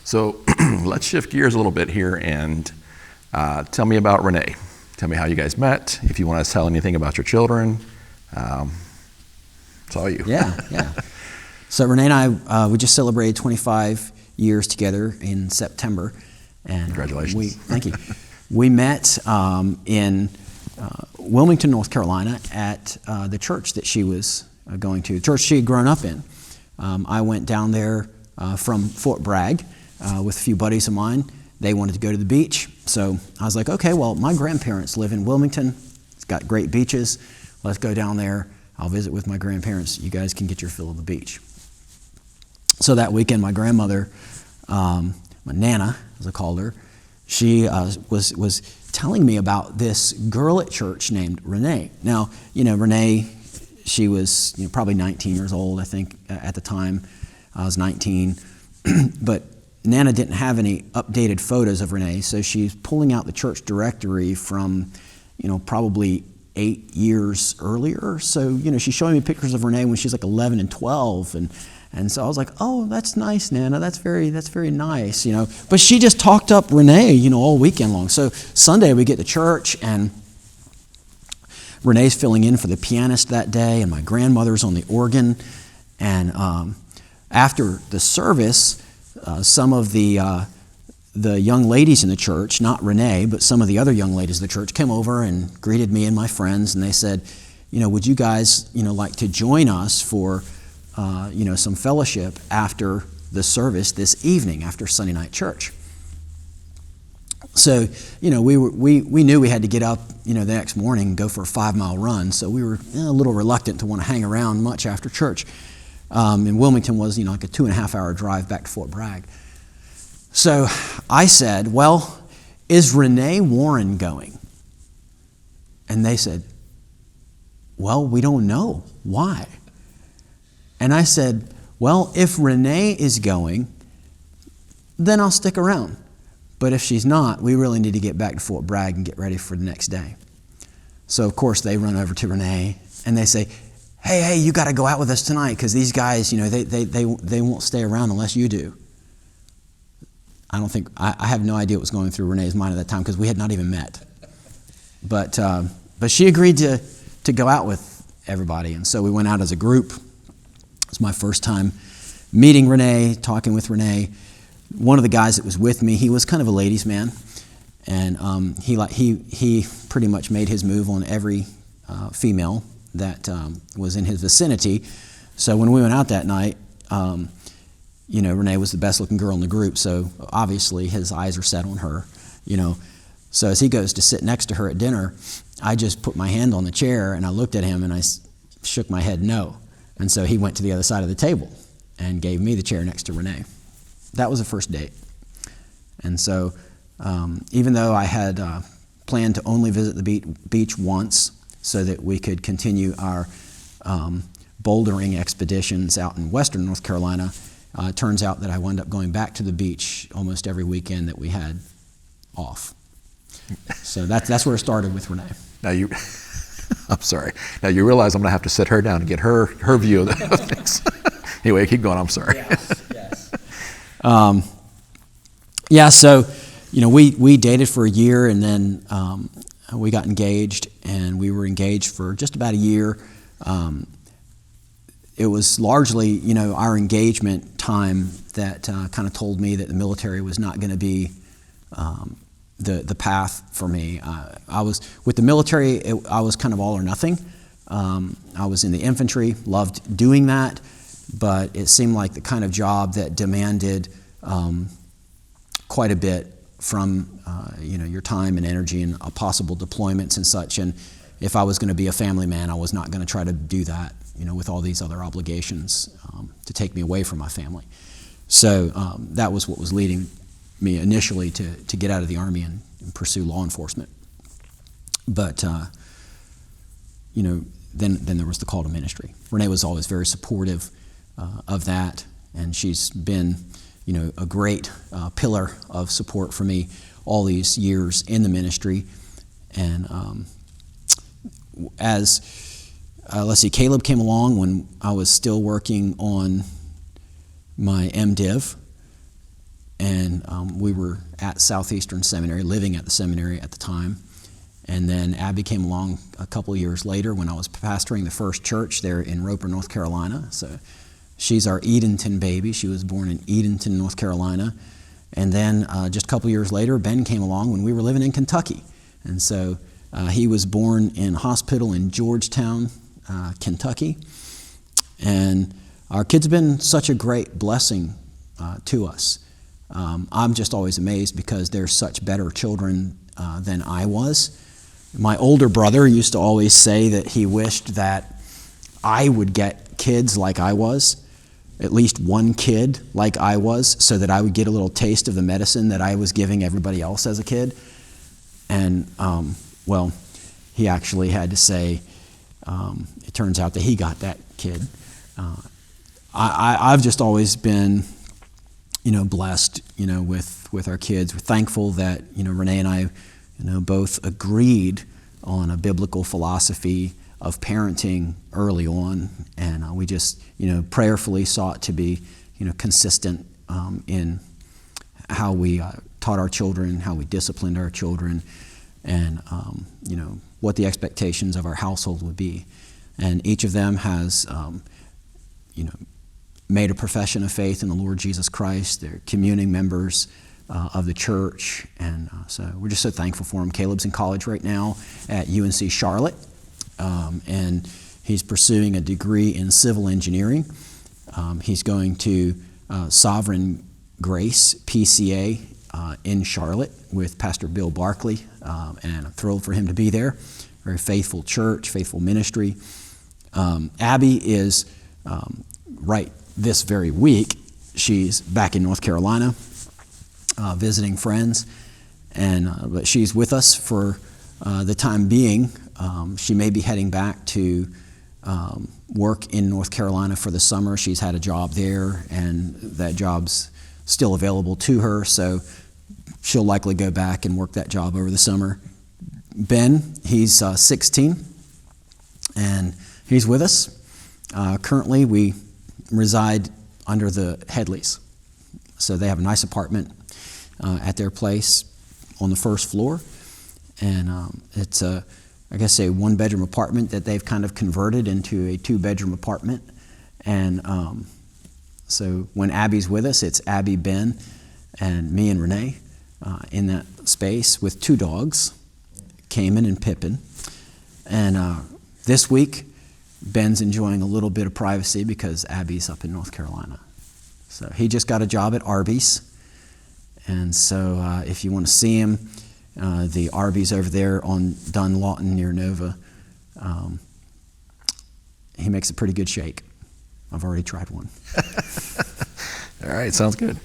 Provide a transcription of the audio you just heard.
So let's shift gears a little bit here and tell me about Renee. Tell me how you guys met. If you want to tell anything about your children, it's all you. Yeah. So Renee and I, we just celebrated 25 years together in September. And congratulations. Thank you. We met in Wilmington, North Carolina at the church that she was going to, the church she had grown up in. I went down there from Fort Bragg with a few buddies of mine. They wanted to go to the beach. So I was like, okay, well, my grandparents live in Wilmington. It's got great beaches. Let's go down there. I'll visit with my grandparents. You guys can get your fill of the beach. So that weekend, my grandmother, my Nana, as I called her, she was telling me about this girl at church named Renee. Now, Renee, she was probably 19 years old, I think, at the time. I was 19. But Nana didn't have any updated photos of Renee, so she's pulling out the church directory from, probably 8 years earlier. So, she's showing me pictures of Renee when she's like 11 and 12, and so I was like, oh, that's nice, Nana. That's very nice, But she just talked up Renee, all weekend long. So Sunday we get to church, and Renee's filling in for the pianist that day, and my grandmother's on the organ. And after the service, some of the young ladies in the church, not Renee, but some of the other young ladies in the church came over and greeted me and my friends, and they said, would you guys, like to join us for, some fellowship after the service this evening, after Sunday night church? So, we knew we had to get up, the next morning and go for a 5-mile run, so we were a little reluctant to want to hang around much after church. And Wilmington was, like a 2.5-hour drive back to Fort Bragg. So I said, well, is Renee Warren going? And they said, well, we don't know. Why? And I said, well, if Renee is going, then I'll stick around. But if she's not, we really need to get back to Fort Bragg and get ready for the next day. So, of course, they run over to Renee and they say, hey, you got to go out with us tonight because these guys, they won't stay around unless you do. I have no idea what was going through Renee's mind at that time because we had not even met. But she agreed to go out with everybody, and so we went out as a group. It was my first time meeting Renee, talking with Renee. One of the guys that was with me, he was kind of a ladies' man, and he pretty much made his move on every female that was in his vicinity. So when we went out that night, Renee was the best looking girl in the group, so obviously his eyes are set on her, So as he goes to sit next to her at dinner, I just put my hand on the chair and I looked at him and I shook my head no. And so he went to the other side of the table and gave me the chair next to Renee. That was the first date. And so even though I had planned to only visit the beach once so that we could continue our bouldering expeditions out in western North Carolina, it turns out that I wound up going back to the beach almost every weekend that we had off. So that's where it started with Renee. Now I'm sorry. Now you realize I'm going to have to sit her down and get her view of the things. Anyway, keep going. I'm sorry. Yes. So, we dated for a year, and then we got engaged, and we were engaged for just about a year. It was largely, our engagement time that kind of told me that the military was not going to be the path for me. I was with the military. I was kind of all or nothing. I was in the infantry, loved doing that, but it seemed like the kind of job that demanded quite a bit from your time and energy and possible deployments and such. And if I was going to be a family man, I was not going to try to do that, with all these other obligations to take me away from my family. So that was what was leading me initially to get out of the Army and pursue law enforcement. But then there was the call to ministry. Renee was always very supportive of that, and she's been a great pillar of support for me all these years in the ministry. And Caleb came along when I was still working on my MDiv, and we were at Southeastern Seminary, living at the seminary at the time. And then Abby came along a couple years later when I was pastoring the first church there in Roper, North Carolina. So she's our Edenton baby. She was born in Edenton, North Carolina. And then just a couple years later, Ben came along when we were living in Kentucky. And so he was born in hospital in Georgetown, Kentucky. And our kids have been such a great blessing to us. I'm just always amazed because they're such better children than I was. My older brother used to always say that he wished that I would get kids like I was, at least one kid like I was, so that I would get a little taste of the medicine that I was giving everybody else as a kid. And, well, he actually had to say, it turns out that he got that kid. I've just always been, blessed, with our kids. We're thankful that, Renee and I, both agreed on a biblical philosophy of parenting early on, and we just, prayerfully sought to be, consistent in how we taught our children, how we disciplined our children, and, what the expectations of our household would be. And each of them has, made a profession of faith in the Lord Jesus Christ. They're communing members of the church, and so we're just so thankful for him. Caleb's in college right now at UNC Charlotte, and he's pursuing a degree in civil engineering. He's going to Sovereign Grace, PCA, in Charlotte with Pastor Bill Barkley, and I'm thrilled for him to be there. Very faithful church, faithful ministry. Abby is, right this very week, she's back in North Carolina, visiting friends, but she's with us for the time being. She may be heading back to work in North Carolina for the summer. She's had a job there, and that job's still available to her, so she'll likely go back and work that job over the summer. Ben, he's 16, and he's with us. Currently, we reside under the Headleys. So they have a nice apartment at their place on the first floor. And it's a one-bedroom apartment that they've kind of converted into a two-bedroom apartment. And so when Abby's with us, it's Abby, Ben, and me and Renee in that space with two dogs, Cayman and Pippin. And this week, Ben's enjoying a little bit of privacy because Abby's up in North Carolina. So he just got a job at Arby's. And so if you want to see him, the Arby's over there on Dunlawton near Nova, he makes a pretty good shake. I've already tried one. All right, sounds good.